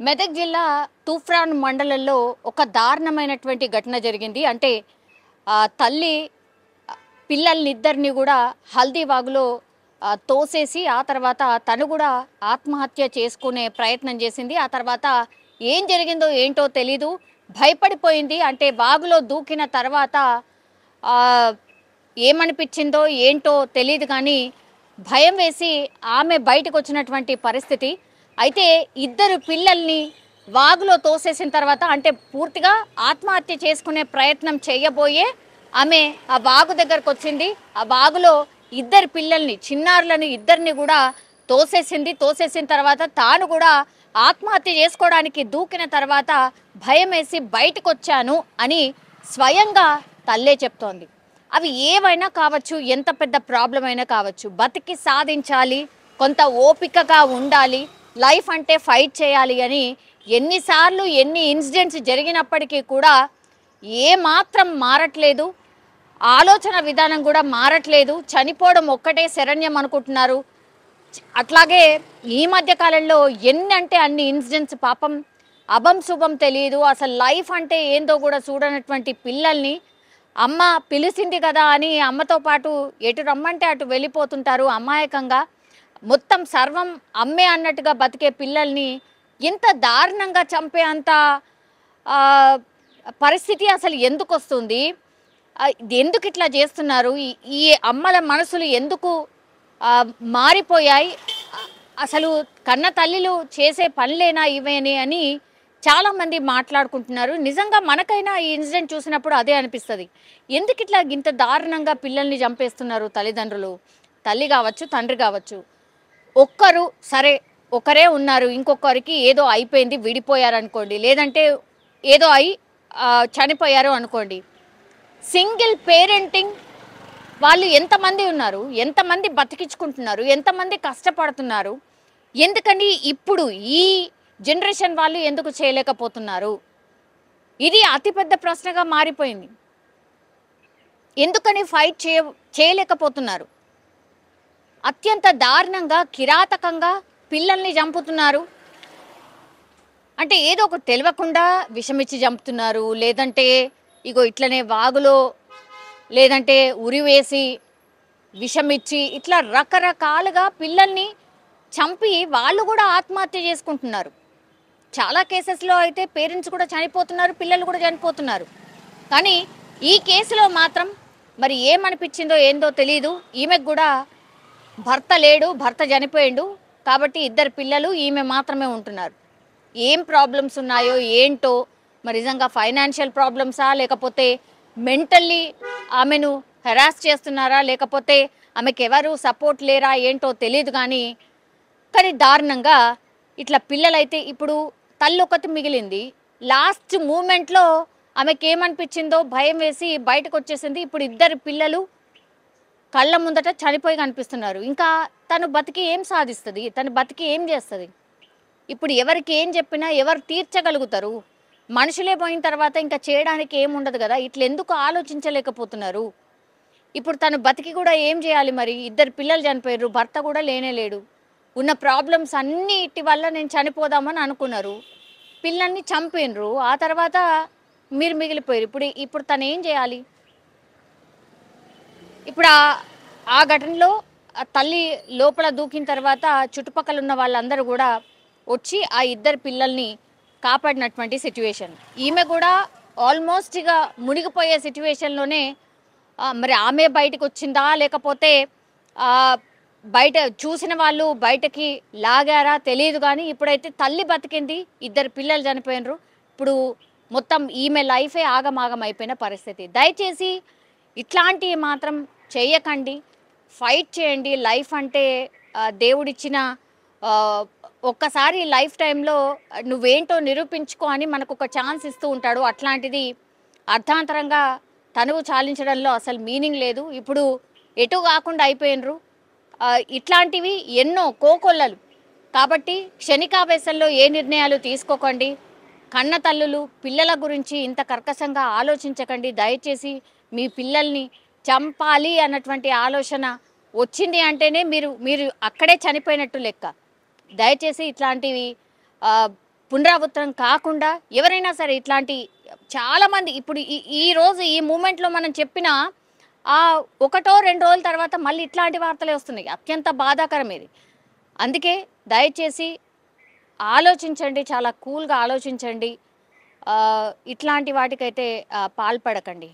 మెదక్ జిల్లా తూఫ్రాన్ మండలంలో ఒక దారుణమైనటువంటి ఘటన జరిగింది. అంటే తల్లి పిల్లల్నిద్దరిని కూడా హల్దీ వాగులో తోసేసి ఆ తర్వాత తను కూడా ఆత్మహత్య చేసుకునే ప్రయత్నం చేసింది. ఆ తర్వాత ఏం జరిగిందో ఏంటో తెలీదు. భయపడిపోయింది. అంటే వాగులో దూకిన తర్వాత ఆ, ఏమనిపించిందో ఏంటో తెలియదు కానీ భయం వేసి ఆమె బయటకు వచ్చినటువంటి పరిస్థితి. అయితే ఇద్దరు పిల్లల్ని వాగులో తోసేసిన తర్వాత అంటే పూర్తిగా ఆత్మహత్య చేసుకునే ప్రయత్నం చేయబోయే ఆమె ఆ వాగు దగ్గరకు వచ్చింది. ఆ వాగులో ఇద్దరు పిల్లల్ని చిన్నారులను ఇద్దరిని కూడా తోసేసిన తర్వాత తాను కూడా ఆత్మహత్య చేసుకోవడానికి దూకిన తర్వాత భయం వేసి బయటకు వచ్చాను అని స్వయంగా తల్లే చెప్తోంది. అవి ఏవైనా కావచ్చు, ఎంత పెద్ద ప్రాబ్లం అయినా కావచ్చు, బతికి సాధించాలి, కొంత ఓపికగా ఉండాలి, లైఫ్ అంటే ఫైట్ చేయాలి అని ఎన్నిసార్లు ఎన్ని ఇన్సిడెంట్స్ జరిగినప్పటికీ కూడా ఏమాత్రం మారట్లేదు. ఆలోచన విధానం కూడా మారట్లేదు. చనిపోవడం ఒక్కటే శరణ్యం అనుకుంటున్నారు. అట్లాగే ఈ మధ్య కాలంలో ఎన్ని అంటే అన్ని ఇన్సిడెంట్స్, పాపం అభం శుభం తెలియదు, అసలు లైఫ్ అంటే ఏందో కూడా చూడనటువంటి పిల్లల్ని అమ్మ పిలిచింది కదా అని అమ్మతో పాటు ఎటు రమ్మంటే అటు వెళ్ళిపోతుంటారు అమాయకంగా. మొత్తం సర్వం అమ్మే అన్నట్టుగా బతికే పిల్లల్ని ఇంత దారుణంగా చంపే అంత ఆ, పరిస్థితి అసలు ఎందుకు వస్తుంది? ఎందుకు ఇట్లా చేస్తున్నారు? ఈ అమ్మల మనసులు ఎందుకు మారిపోయాయి? అసలు కన్న తల్లిలు చేసే పనులేనా ఇవేని అని చాలామంది మాట్లాడుకుంటున్నారు. నిజంగా మనకైనా ఈ ఇన్సిడెంట్ చూసినప్పుడు అదే అనిపిస్తుంది. ఎందుకు ఇట్లా ఇంత దారుణంగా పిల్లల్ని చంపేస్తున్నారు తల్లిదండ్రులు? తల్లి కావచ్చు, తండ్రి కావచ్చు. ఒక్కరు సరే, ఒకరే ఉన్నారు, ఇంకొకరికి ఏదో అయిపోయింది విడిపోయారు అనుకోండి, లేదంటే ఏదో అయి చనిపోయారు అనుకోండి. సింగిల్ పేరెంటింగ్ వాళ్ళు ఎంతమంది ఉన్నారు, ఎంతమంది బతికించుకుంటున్నారు, ఎంతమంది కష్టపడుతున్నారు? ఎందుకని ఇప్పుడు ఈ జనరేషన్ వాళ్ళు ఎందుకు చేయలేకపోతున్నారు? ఇది అతిపెద్ద ప్రశ్నగా మారిపోయింది. ఎందుకని ఫైట్ చేయలేకపోతున్నారు? అత్యంత దారుణంగా కిరాతకంగా పిల్లల్ని చంపుతున్నారు. అంటే ఏదో ఒక తెలియకుండా విషమిచ్చి చంపుతున్నారు, లేదంటే ఇగో ఇట్లనే వాగులో, లేదంటే ఉరి వేసి విషమిచ్చి, ఇట్లా రకరకాలుగా పిల్లల్ని చంపి వాళ్ళు కూడా ఆత్మహత్య చేసుకుంటున్నారు. చాలా కేసెస్లో అయితే పేరెంట్స్ కూడా చనిపోతున్నారు, పిల్లలు కూడా చనిపోతున్నారు. కానీ ఈ కేసులో మాత్రం మరి ఏమనిపించిందో ఏందో తెలీదు. ఈమెకు కూడా భర్త లేడు, భర్త చనిపోయిండు, కాబట్టి ఇద్దరు పిల్లలు, ఈమె మాత్రమే ఉంటున్నారు. ఏం ప్రాబ్లమ్స్ ఉన్నాయో ఏంటో, మరి నిజంగా ఫైనాన్షియల్ ప్రాబ్లమ్సా, లేకపోతే మెంటల్లీ ఆమెను హెరాస్ చేస్తున్నారా, లేకపోతే ఆమెకు ఎవరు సపోర్ట్ లేరా ఏంటో తెలియదు. కానీ దారుణంగా ఇట్లా పిల్లలైతే ఇప్పుడు తల్లి ఒకటి మిగిలింది. లాస్ట్ మూమెంట్లో ఆమెకి ఏమనిపించిందో భయం వేసి బయటకు వచ్చేసింది. ఇప్పుడు ఇద్దరు పిల్లలు కళ్ళ ముందట చనిపోయి కనిపిస్తున్నారు. ఇంకా తను బతికి ఏం సాధిస్తుంది? తను బతికి ఏం చేస్తుంది? ఇప్పుడు ఎవరికి ఏం చెప్పినా ఎవరు తీర్చగలుగుతారు? మనుషులే పోయిన తర్వాత ఇంకా చేయడానికి ఏముండదు కదా. ఇట్లా ఎందుకు ఆలోచించలేకపోతున్నారు? ఇప్పుడు తను బతికి కూడా ఏం చేయాలి? మరి ఇద్దరు పిల్లలు చనిపోయారు, భర్త కూడా లేనే లేడు. ఉన్న ప్రాబ్లమ్స్ అన్నిటి వల్ల నేను చనిపోదామని అనుకున్నారు, పిల్లల్ని చంపినరు, ఆ తర్వాత మీరు మిగిలిపోయారు. ఇప్పుడు తను ఏం చేయాలి? ఇప్పుడు ఆ ఘటనలో తల్లి లోపల దూకిన తర్వాత చుట్టుపక్కల ఉన్న వాళ్ళందరూ కూడా వచ్చి ఆ ఇద్దరు పిల్లల్ని కాపాడినటువంటి సిచ్యువేషన్. ఈమె కూడా ఆల్మోస్ట్ ఇక మునిగిపోయే సిచ్యువేషన్లోనే మరి ఆమె బయటకు వచ్చిందా, లేకపోతే బయట చూసిన వాళ్ళు బయటకి లాగారా తెలియదు. కానీ ఇప్పుడైతే తల్లి బతికింది, ఇద్దరు పిల్లలు చనిపోయినరు. ఇప్పుడు మొత్తం ఈమె లైఫే ఆగమాగం అయిపోయిన పరిస్థితి. దయచేసి ఇట్లాంటివి మాత్రం చేయకండి, ఫైట్ చేయండి. లైఫ్ అంటే దేవుడిచ్చిన ఒక్కసారి లైఫ్ టైంలో నువ్వేంటో నిరూపించుకో అని మనకు ఒక ఛాన్స్ ఇస్తూ ఉంటాడు. అట్లాంటిది అర్థాంతరంగా తనువు చాలించడంలో అసలు మీనింగ్ లేదు. ఇప్పుడు ఎటు కాకుండా అయిపోయినరు. ఇట్లాంటివి ఎన్నో కోకొల్లలు. కాబట్టి క్షణికావేశంలో ఏ నిర్ణయాలు తీసుకోకండి. కన్న తల్లులు పిల్లల గురించి ఇంత కర్కశంగా ఆలోచించకండి. దయచేసి మీ పిల్లల్ని చంపాలి అన్నటువంటి ఆలోచన వచ్చింది అంటేనే మీరు అక్కడే చనిపోయినట్టు లెక్క. దయచేసి ఇట్లాంటివి పునరావృతం కాకుండా ఎవరైనా సరే ఇట్లాంటి చాలామంది ఇప్పుడు ఈ రోజు ఈ మూమెంట్లో మనం చెప్పిన ఆ ఒకటో 2 రోజుల తర్వాత మళ్ళీ ఇట్లాంటి వార్తలే వస్తున్నాయి. అత్యంత బాధాకరం ఇది. అందుకే దయచేసి ఆలోచించండి, చాలా కూల్‌గా ఆలోచించండి. ఇట్లాంటి వాటికైతే పాల్పడకండి.